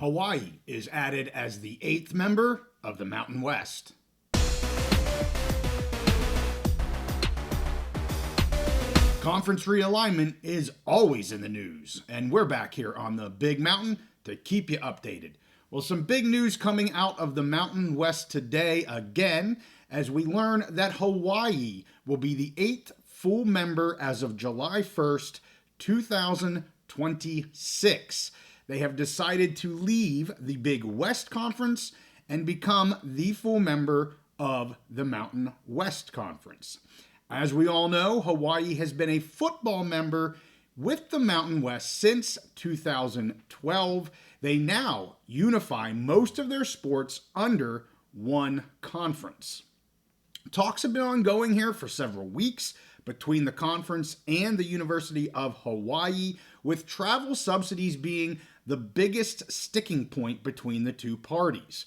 Hawaii is added as the 8th member of the Mountain West. Conference realignment is always in the news, and we're back here on the Big Mountain to keep you updated. Well, some big news coming out of the Mountain West today again, as we learn that Hawaii will be the 8th full member as of July 1st, 2026. They have decided to leave the Big West Conference and become the full member of the Mountain West Conference. As we all know, Hawaii has been a football member with the Mountain West since 2012. They now unify most of their sports under one conference. Talks have been ongoing here for several weeks between the conference and the University of Hawaii, with travel subsidies being the biggest sticking point between the two parties.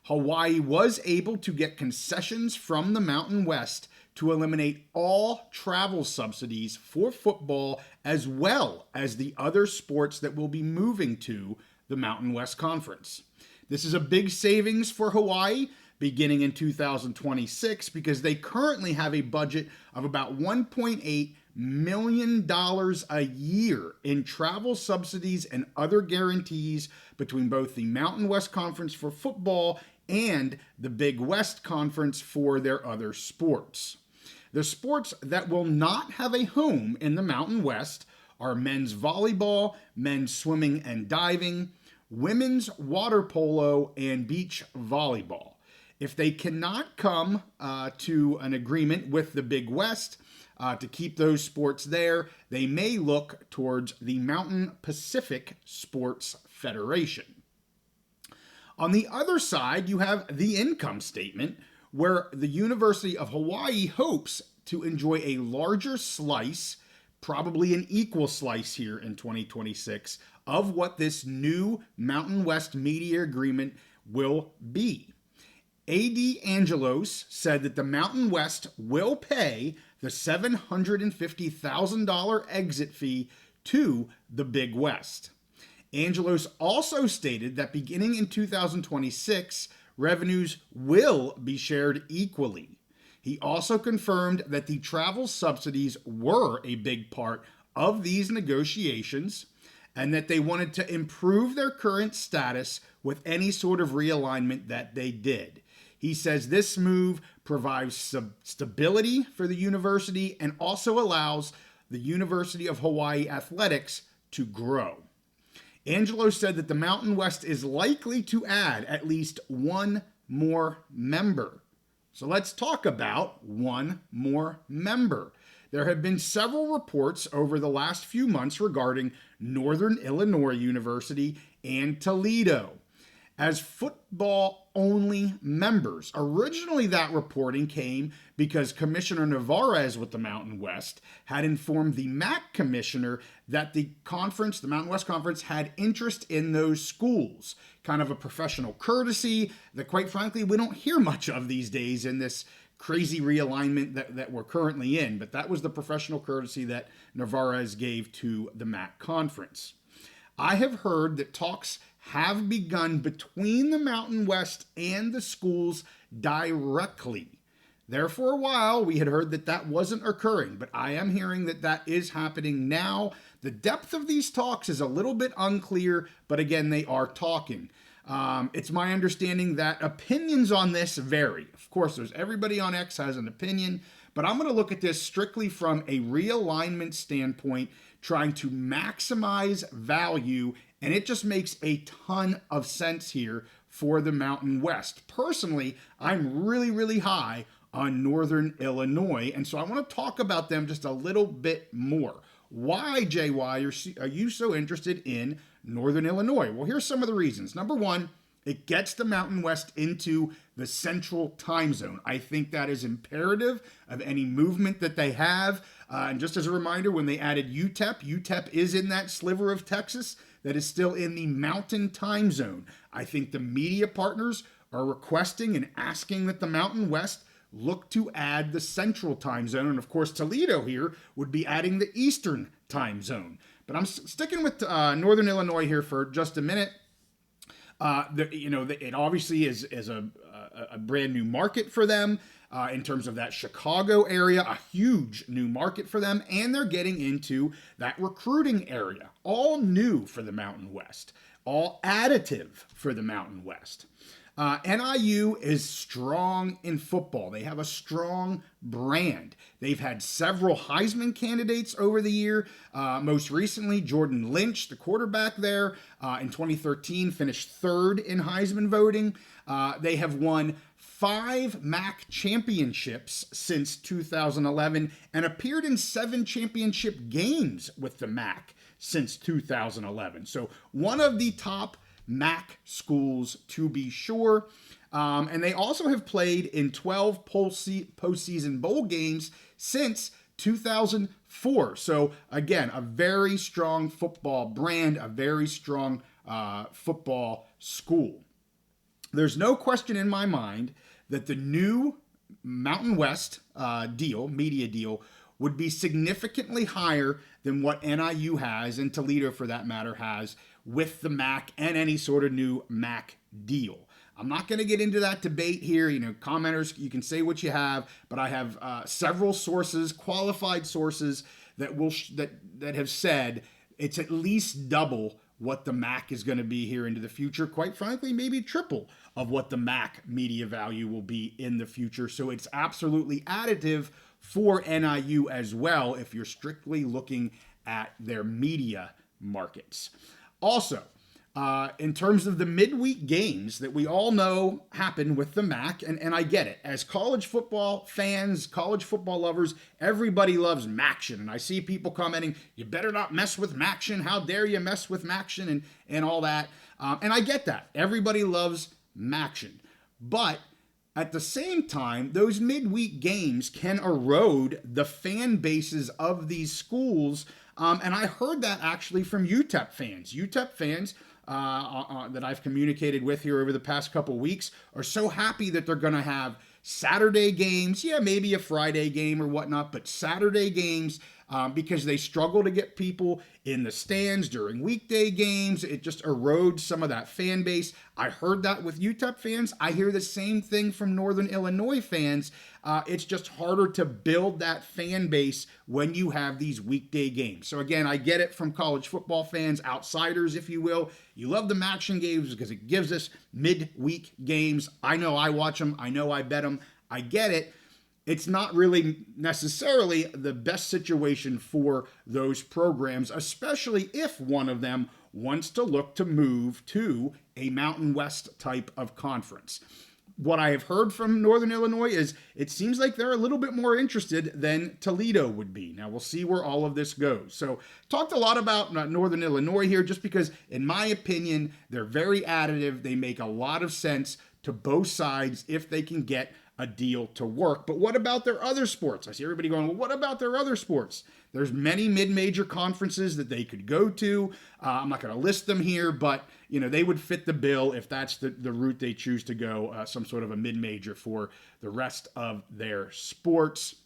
Hawaii was able to get concessions from the Mountain West to eliminate all travel subsidies for football, as well as the other sports that will be moving to the Mountain West Conference. This is a big savings for Hawaii beginning in 2026 because they currently have a budget of about $1.8 million a year in travel subsidies and other guarantees between both the Mountain West Conference for football and the Big West Conference for their other sports. The sports that will not have a home in the Mountain West are men's volleyball, men's swimming and diving, women's water polo, and beach volleyball. If they cannot come to an agreement with the Big West to keep those sports there, they may look towards the Mountain Pacific Sports Federation. On the other side, you have the income statement, where the University of Hawaii hopes to enjoy a larger slice, probably an equal slice here in 2026, of what this new Mountain West media agreement will be. A.D. Angelos said that the Mountain West will pay the $750,000 exit fee to the Big West. Angelos also stated that beginning in 2026, revenues will be shared equally. He also confirmed that the travel subsidies were a big part of these negotiations and that they wanted to improve their current status with any sort of realignment that they did. He says this move provides stability for the university and also allows the University of Hawaii athletics to grow. Angelo said that the Mountain West is likely to add at least one more member. So let's talk about one more member. There have been several reports over the last few months regarding Northern Illinois University and Toledo as football-only members. Originally, that reporting came because Commissioner Navarez with the Mountain West had informed the MAC commissioner that the Mountain West Conference, had interest in those schools. Kind of a professional courtesy that, quite frankly, we don't hear much of these days in this crazy realignment that we're currently in. But that was the professional courtesy that Navarez gave to the MAC conference. I have heard that talks have begun between the Mountain West and the schools directly. There for a while, we had heard that that wasn't occurring, but I am hearing that that is happening now. The depth of these talks is a little bit unclear, but again, they are talking. It's my understanding that opinions on this vary. Of course, everybody on X has an opinion, but I'm going to look at this strictly from a realignment standpoint, trying to maximize value, and it just makes a ton of sense here for the Mountain West. Personally, I'm really high on Northern Illinois, and so I want to talk about them just a little bit more. Why, JY, are you so interested in Northern Illinois? Well, here's some of the reasons. Number one, it gets the Mountain West into the central time zone. I think that is imperative of any movement that they have. And just as a reminder, when they added UTEP is in that sliver of Texas that is still in the mountain time zone. I think the media partners are requesting and asking that the Mountain West look to add the central time zone. And of course, Toledo here would be adding the eastern time zone. But I'm sticking with Northern Illinois here for just a minute. It obviously is a brand new market for them in terms of that Chicago area, a huge new market for them, and they're getting into that recruiting area, all new for the Mountain West, all additive for the Mountain West. NIU is strong in football. They have a strong brand. They've had several Heisman candidates over the year. Most recently, Jordan Lynch, the quarterback there, in 2013 finished third in Heisman voting. They have won 5 MAC championships since 2011 and appeared in 7 championship games with the MAC since 2011. So one of the top MAC schools to be sure. And they also have played in 12 postseason bowl games since 2004. So again, a very strong football brand, a very strong football school. There's no question in my mind that the new Mountain West media deal, would be significantly higher than what NIU has, and Toledo for that matter has, with the MAC and any sort of new MAC deal. I'm not going to get into that debate here. Commenters, you can say what you have, but I have several sources, qualified sources, that have said it's at least double what the MAC is going to be here into the future. Quite frankly, maybe triple of what the MAC media value will be in the future. So it's absolutely additive for NIU as well if you're strictly looking at their media markets. Also, in terms of the midweek games that we all know happen with the MAC, and I get it. As college football fans, college football lovers, everybody loves MACtion. And I see people commenting, you better not mess with MACtion. How dare you mess with MACtion and all that. And I get that. Everybody loves MACtion. But at the same time, those midweek games can erode the fan bases of these schools. And I heard that actually from UTEP fans. UTEP fans that I've communicated with here over the past couple weeks are so happy that they're going to have Saturday games. Yeah, maybe a Friday game or whatnot, but Saturday games because they struggle to get people in the stands during weekday games. It just erodes some of that fan base. I heard that with UTEP fans. I hear the same thing from Northern Illinois fans. It's just harder to build that fan base when you have these weekday games. So again, I get it from college football fans, outsiders, if you will. You love the MACtion games because it gives us midweek games. I know I watch them. I know I bet them. I get it. It's not really necessarily the best situation for those programs, especially if one of them wants to look to move to a Mountain West type of conference. What I have heard from Northern Illinois is it seems like they're a little bit more interested than Toledo would be. Now, we'll see where all of this goes. So, talked a lot about Northern Illinois here just because, in my opinion, they're very additive. They make a lot of sense to both sides if they can get a deal to work. But what about their other sports? I see everybody going, well, what about their other sports? There's many mid-major conferences that they could go to. I'm not going to list them here, but they would fit the bill if that's the route they choose to go, some sort of a mid-major for the rest of their sports.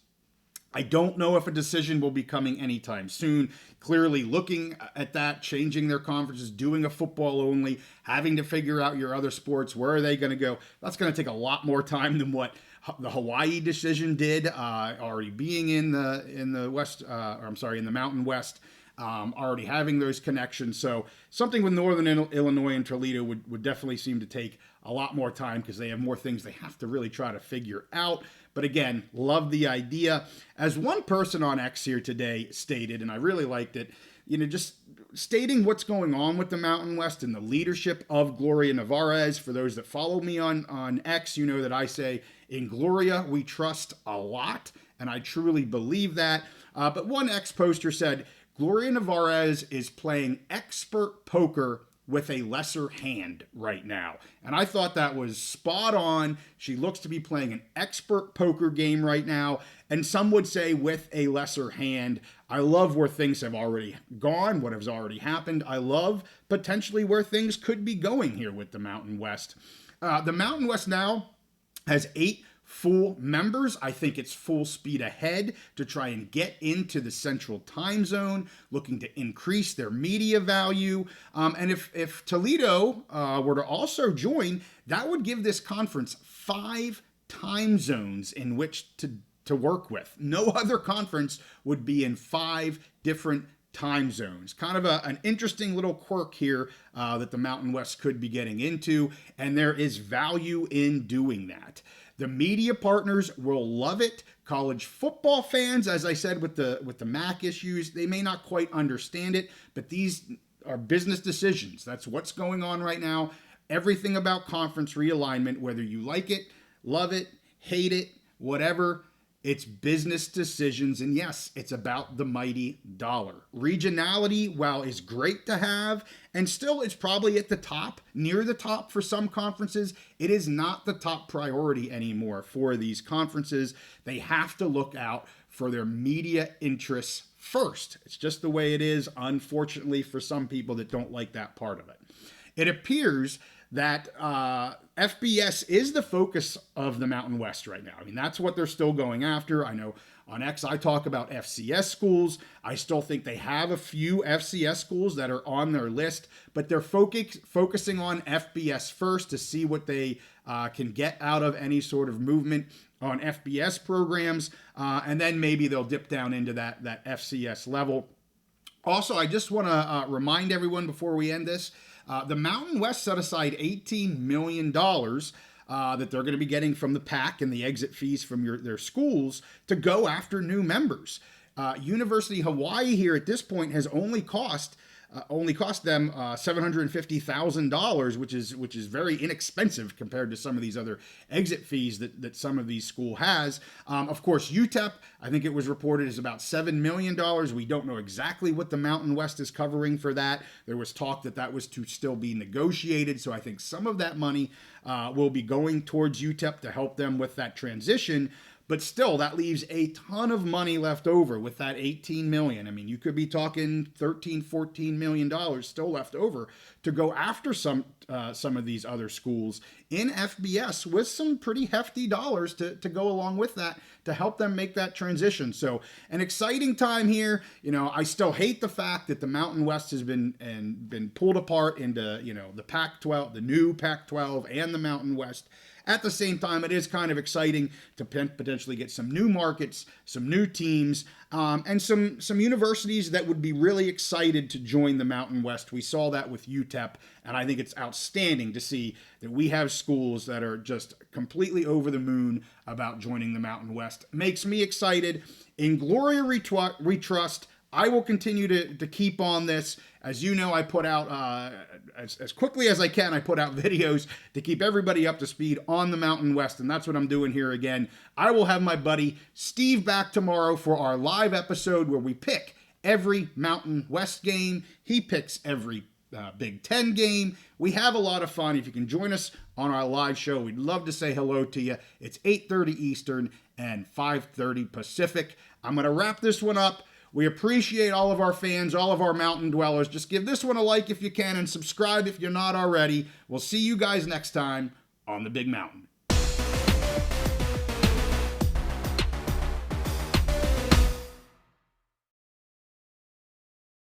I don't know if a decision will be coming anytime soon. Clearly looking at that, changing their conferences, doing a football only, having to figure out your other sports, where are they going to go? That's going to take a lot more time than what the Hawaii decision did, already being in the West, in the Mountain West, already having those connections. So something with Northern Illinois and Toledo would definitely seem to take a lot more time because they have more things they have to really try to figure out. But again, love the idea. As one person on X here today stated, and I really liked it, just stating what's going on with the Mountain West and the leadership of Gloria Nevarez. For those that follow me on X, you know that I say, in Gloria, we trust a lot, and I truly believe that. But one X poster said, Gloria Nevarez is playing expert poker with a lesser hand right now. And I thought that was spot on. She looks to be playing an expert poker game right now. And some would say with a lesser hand. I love where things have already gone, what has already happened. I love potentially where things could be going here with the Mountain West. The Mountain West now has 8 Full members, I think it's full speed ahead to try and get into the central time zone, looking to increase their media value. And if Toledo were to also join, that would give this conference 5 time zones in which to work with. No other conference would be in 5 different time zones. Kind of an interesting little quirk here that the Mountain West could be getting into, and there is value in doing that. The media partners will love it. College football fans, as I said with the MAC issues, they may not quite understand it, but these are business decisions. That's what's going on right now. Everything about conference realignment, whether you like it, love it, hate it, whatever, it's business decisions, and yes, it's about the mighty dollar. Regionality, while is great to have, and still it's probably at the top, near the top for some conferences, it is not the top priority anymore for these conferences. They have to look out for their media interests first. It's just the way it is, unfortunately, for some people that don't like that part of it. It appears that FBS is the focus of the Mountain West right now. I mean, that's what they're still going after. I know on X I talk about FCS schools. I still think they have a few FCS schools that are on their list, but they're focusing on FBS first to see what they can get out of any sort of movement on FBS programs, and then maybe they'll dip down into that FCS level. Also, I just want to remind everyone before we end this, the Mountain West set aside $18 million that they're going to be getting from the PAC and the exit fees from their schools to go after new members. University of Hawaii here at this point has only cost them $750,000, which is very inexpensive compared to some of these other exit fees that some of these school has. Of course, UTEP, I think it was reported, is about $7 million. We don't know exactly what the Mountain West is covering for that. There was talk that was to still be negotiated, so I think some of that money will be going towards UTEP to help them with that transition. But still, that leaves a ton of money left over with that $18 million. I mean, you could be talking $13, $14 million still left over to go after some of these other schools in FBS with some pretty hefty dollars to go along with that to help them make that transition. So an exciting time here. You know, I still hate the fact that the Mountain West has been pulled apart into, the Pac-12, the new Pac-12 and the Mountain West. At the same time, it is kind of exciting to potentially get some new markets, some new teams, and some universities that would be really excited to join the Mountain West. We saw that with UTEP, and I think it's outstanding to see that we have schools that are just completely over the moon about joining the Mountain West. Makes me excited. In Gloria we trust. I will continue to keep on this. As you know, I put out, as quickly as I can, I put out videos to keep everybody up to speed on the Mountain West, and that's what I'm doing here again. I will have my buddy Steve back tomorrow for our live episode where we pick every Mountain West game. He picks every Big Ten game. We have a lot of fun. If you can join us on our live show, we'd love to say hello to you. It's 8:30 Eastern and 5:30 Pacific. I'm going to wrap this one up. We appreciate all of our fans, all of our mountain dwellers. Just give this one a like if you can and subscribe if you're not already. We'll see you guys next time on the Big Mountain.